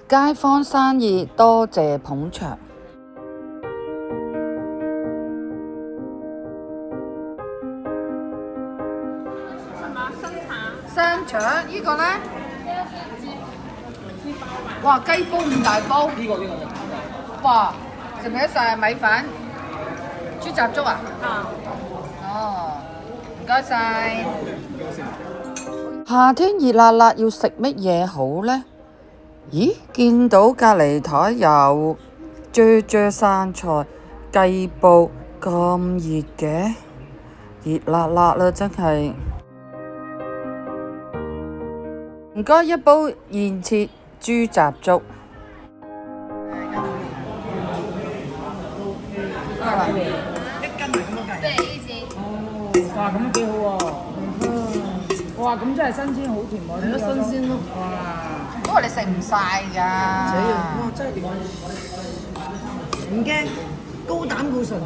街坊生意多謝捧場。生腸呢個呢？哇，雞煲咁大煲，哇，食唔食得晒米飯？豬雜粥啊？哦，唔該晒。夏天熱辣辣，要食乜嘢好呢？咦，見到隔離台有啫生菜、雞煲，咁熱嘅，熱辣辣啦，真係。唔該，一煲現切豬雜粥。哇，咁都幾好喎！哇，咁真係新鮮好甜喎！係咯，新鮮咯。哇！不過你食唔晒㗎。哇，真係點？唔驚，高膽固醇。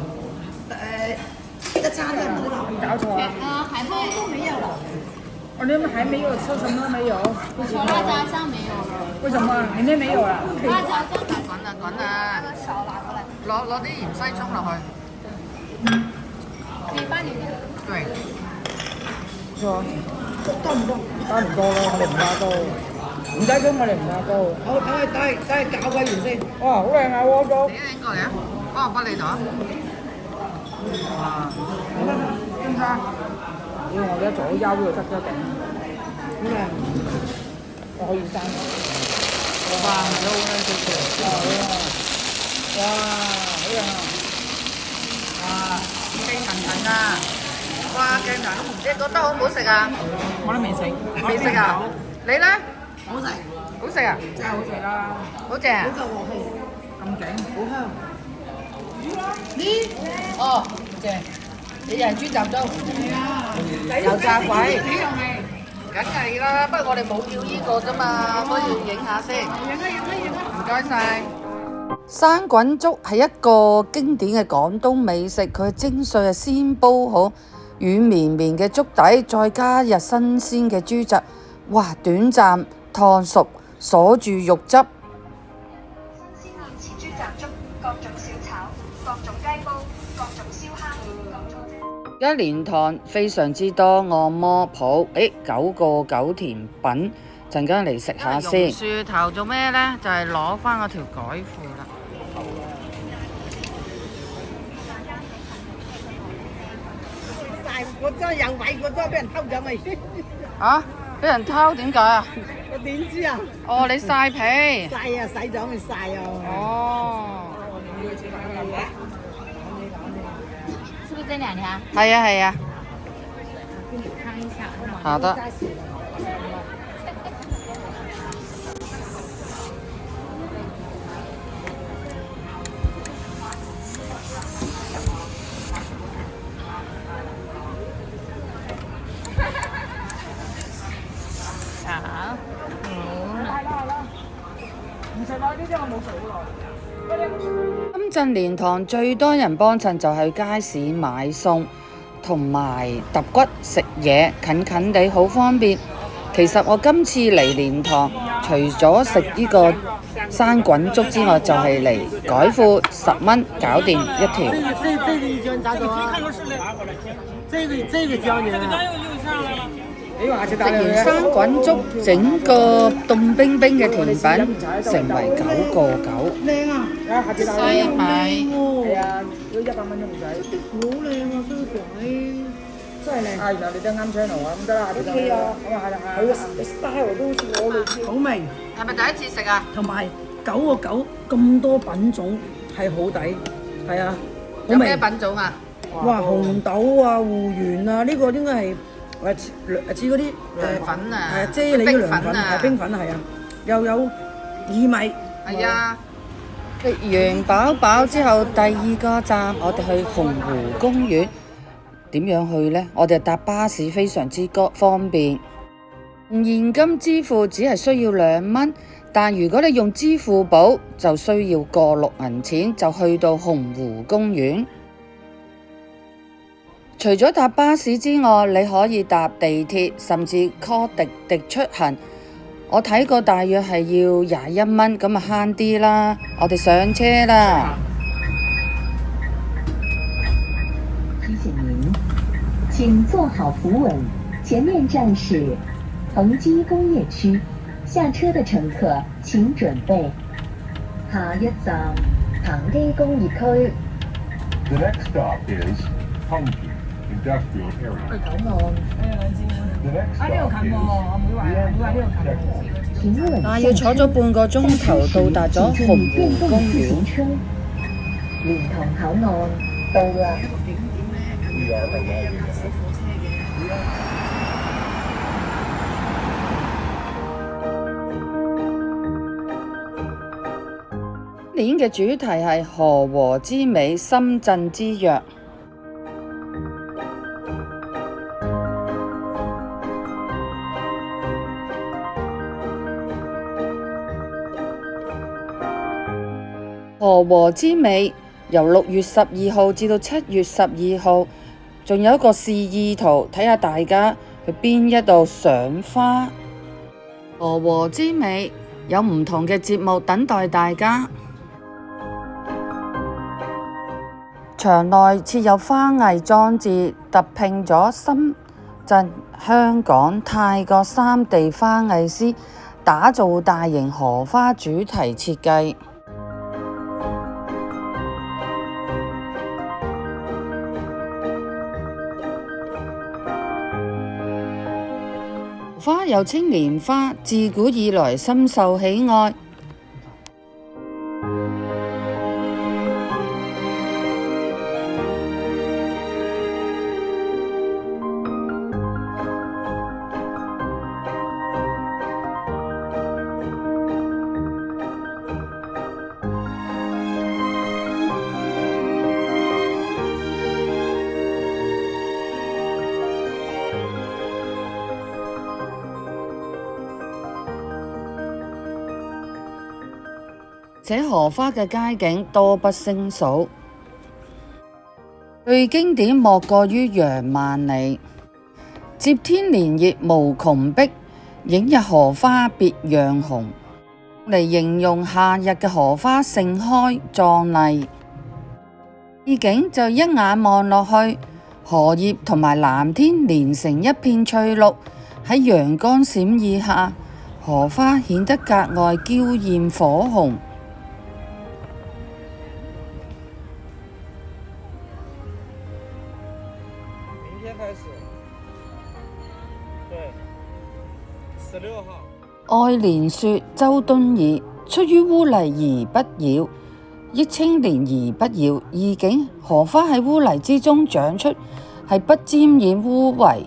一餐都唔好你搞錯啊！还在都沒有。你們還沒有吃什麼沒有？炒辣椒醬沒有，為什麼？裡面沒有啊？辣椒醬滾啊滾啊！少拿過來，攞啲芫茜葱落去。可以放點點。對。錯。多唔多？加唔多咯，我哋唔加多。唔使咁，我哋唔加多。好，等佢搞鬼完先。哇，好靚啊鍋粥！你拎過嚟啊，幫我幫你度啊。哇！真差。要我而家左腰呢度執咗頂。好靚。我可以生。哇，都好靚少哇！好靚啊！哇，雞騰騰啊！哇，鏡頭都唔知覺得好唔好食啊？我都未食。未食啊？你咧？好食，好食啊？真係好食啦！好正啊好！夠鑊氣，咁勁。好香。哦，正。你又係豬雜粥，油炸鬼，梗係啦。不過我哋冇叫呢個啫嘛，所以影下先。唔該晒。生滾粥係一個經典嘅廣東美食，佢嘅精髓係先煲好軟綿綿嘅粥底，再加入新鮮嘅豬雜，哇！短暫燙熟，鎖住肉汁。新鮮麵豉豬雜粥，各種小炒，各種雞煲，各種燒蝦，各種。一蓮塘非常之多按摩鋪，9個9甜品，陣間嚟食下先。樹頭做咩呢？就係攞翻嗰條改褲啦。我真係有位，我真係俾人偷咗咪？啊！俾人偷點解啊？我點知啊？哦，你曬皮。曬啊，洗咗咪曬啊！哦。是不是這兩條？係啊係啊。給你看一下。好的。好。唔食啦，呢啲我冇食好耐。深圳蓮塘最多人幫襯就係街市買餸同埋揼骨食嘢，近近地好方便。其實我今次嚟蓮塘，除咗食呢個生滾粥之外，就係嚟改褲，10蚊搞掂一條。這個教你咋做啊？這個教你啊。你話食食完生滾粥，整個凍冰冰嘅甜品成為9個9。靚啊！下次帶西你。米。係啊，都100蚊都唔使。好靚啊，衰鬼，真係靚。原來你都啱 channel 啊，咁得啦，下次帶你。啊，咁啊，係佢個 style 都好似我類似。好味，係咪第一次食啊？同埋9個9咁多品種係好抵，係啊，好有咩味。品種啊？哇，紅豆啊，芋圓啊，呢個應該係似嗰啲涼粉啊係啫喱嘅涼粉，冰粉啊係冰粉係啊，又有薏米。係啊。食完飽飽之後，第2個站我哋去洪湖公園。點樣去呢？我哋搭巴士非常之方便，用現金支付只係需要2蚊，但如果你用支付寶就需要過6銀錢，就去到洪湖公園。除咗搭巴士之外，你可以搭地鐵，甚至 call 滴滴出行。我睇過大約係要21蚊，咁啊慳啲啦。我哋上車啦。提醒您，請坐好扶穩，前面站是恒基工業區，下車的乘客請準備。下一站恒基工業區。The next stop is Hongji Industrial Area. 去九岸。The next 啊，呢度 stop 近 is 喎，我妹話呢度近。請穩但要坐咗半個鐘頭，到達咗請紅電湖公動自行園。車。蓮塘口岸到啦。今年嘅主題係河和之美，深圳之約。河和之美由6月12號至到7月12號，仲有一個示意圖，睇下大家去邊一度賞花。河和之美有唔同嘅節目等待大家。場內設有花藝裝置，特聘咗深圳、香港、泰國3地花藝師打造大型荷花主題設計。花又稱蓮花，自古以來深受喜愛。這荷花嘅街景多不勝數，最經典莫過於楊萬里。接天蓮葉無窮碧，映日荷花別樣紅，嚟形容夏日嘅荷花盛開壯麗。意境就一眼望落去，荷葉同埋藍天連成一片翠綠，喺陽光閃爍下，荷花顯得格外嬌豔火紅。愛蓮說周敦頤，出於污泥而不妖，益青蓮而不妖。意境荷花喺污泥之中長出，係不沾染污穢，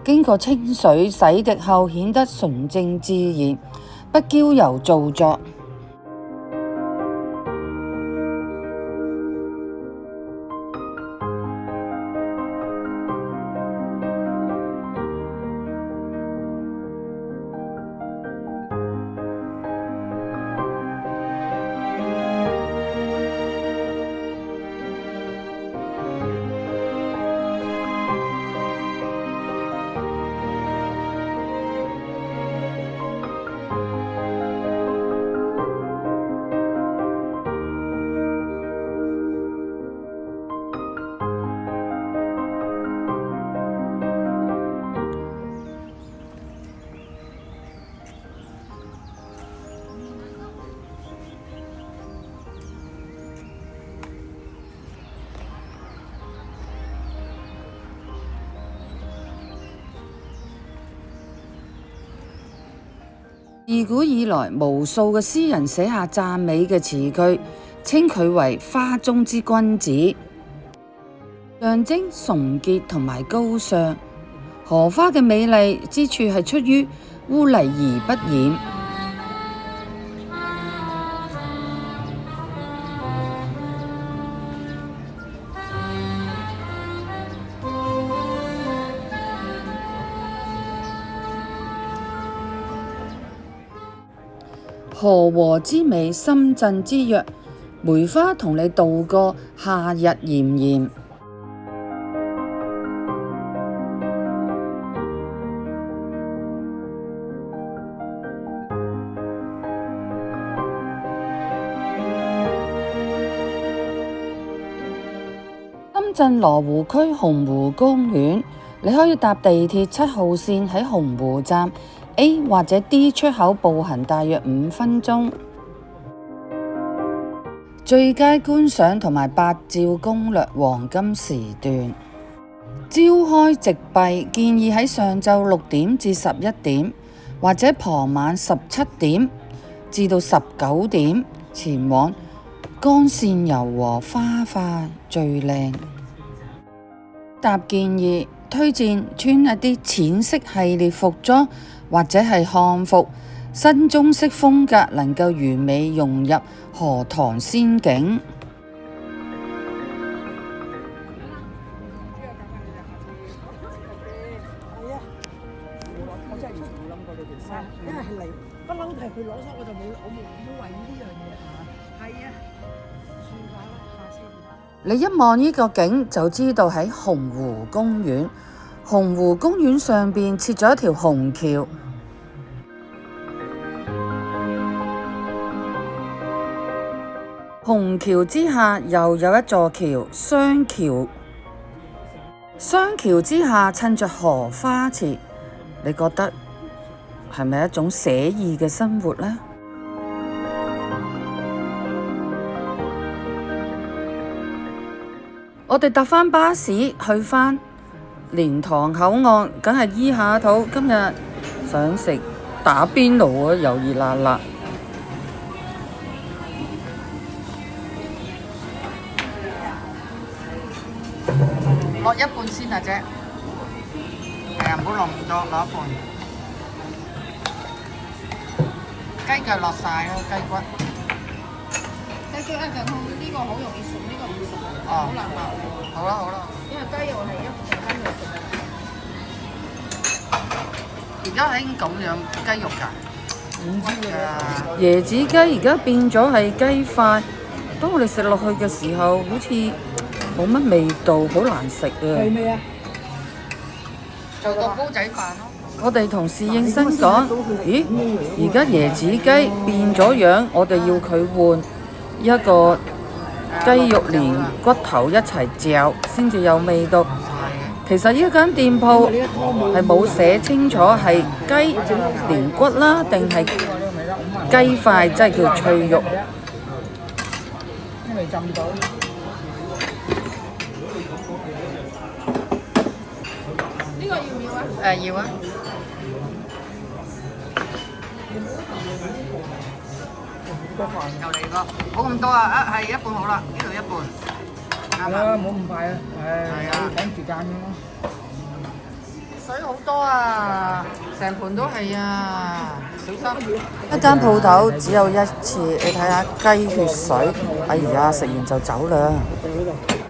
經過清水洗滌後顯得純正自然，不嬌柔造作。自古以來，無數嘅詩人寫下讚美嘅詞句，稱佢為花中之君子，象徵崇潔同埋高尚。荷花嘅美麗之處係出於污泥而不染。荷和之美，深圳之約，梅花同你度過夏日炎炎。圳羅湖區洪湖公園，你可以搭地鐵7號線喺洪湖站 A 或者 D 出口步行大約5分鐘。最佳觀賞同埋拍照攻略黃金時段，朝開夕閉，建議喺上晝6點至11點，或者傍晚17點至到19點前往，光線柔和，花化最靚。搭建議推薦穿一啲淺色系列服裝或者係漢服，新中式風格能夠完美融入荷塘仙境。我真係冇諗過你條衫，因為係嚟不嬲係佢攞咗，我就冇為呢樣嘢係嘛？係啊，算吧啦，下次。你一望呢個景就知道喺洪湖公園。洪湖公園上邊設咗一條虹橋，虹橋之下又有一座橋雙橋，雙橋之下襯着荷花池，你覺得係咪一種寫意嘅生活呢？我哋搭返巴士去返蓮塘口岸，梗係醫下肚。今日想食打邊爐啊，油熱辣辣。落一半先啊姐，係啊，唔好落咁多，落一半。雞腳落晒咯，雞骨。雞腳一陣呢個好容易熟，呢個唔熟，好難爆。好啦好啦，因為雞肉係一陣間就熟。而家係咁樣雞肉㗎？唔知㗎。椰子雞而家變咗係雞塊，當我哋食落去嘅時候，好似冇乜味道，好難食啊！係咪啊？做個煲仔飯咯。我哋同侍應生講：咦，而家椰子雞變咗樣，我哋要佢換一個雞肉連骨頭一齊嚼，先至有味道。其實呢間店鋪係冇寫清楚係雞連骨啦，定係雞塊，即係叫脆肉。因為浸到。呢個要唔要啊？要啊。又嚟個，冇咁多啊！係一半好啦，呢度一半。係啦，冇咁快啊！係啊，趕時間咯。水好多啊，成盤都係啊，小心。一間鋪頭只有一次，你睇下雞血水，哎呀，食完就走啦。